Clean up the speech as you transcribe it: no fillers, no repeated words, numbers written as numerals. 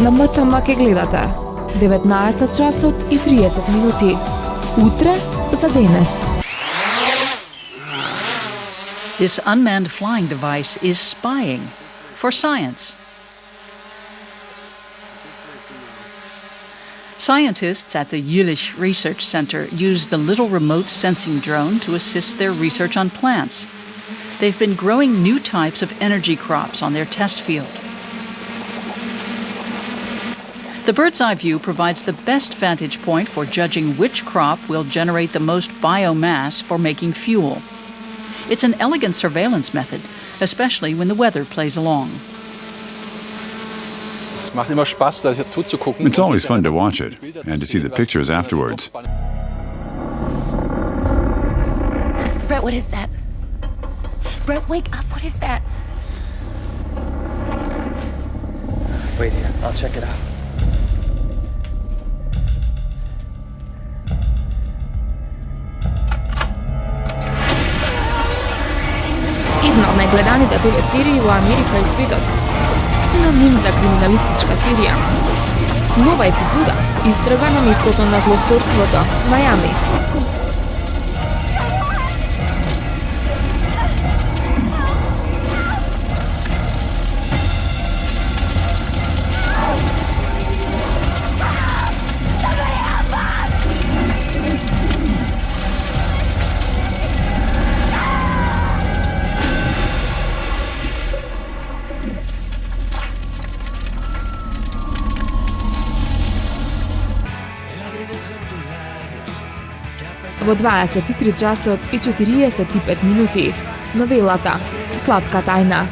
на МТМ ке гледате. 19 часот и 30 минути. Утре за денес. This unmanned flying device is spying for science. Scientists at the Jülich Research Center use the little remote sensing drone to assist their research on plants. They've been growing new types of energy crops on their test field. The bird's eye view provides the best vantage point for judging which crop will generate the most biomass for making fuel. It's an elegant surveillance method, especially when the weather plays along. It's always fun to watch it and to see the pictures afterwards. Brett, what is that? Brett, wake up. What is that? Wait here. I'll check it out. Една од најгледаните телесерии во Америка и светот. Синоним за криминалистичка серија. Нова епизода истрага на местото на злосторството, Мајами. Во 23 часот и 45 минути. Новелата Сладка тајна.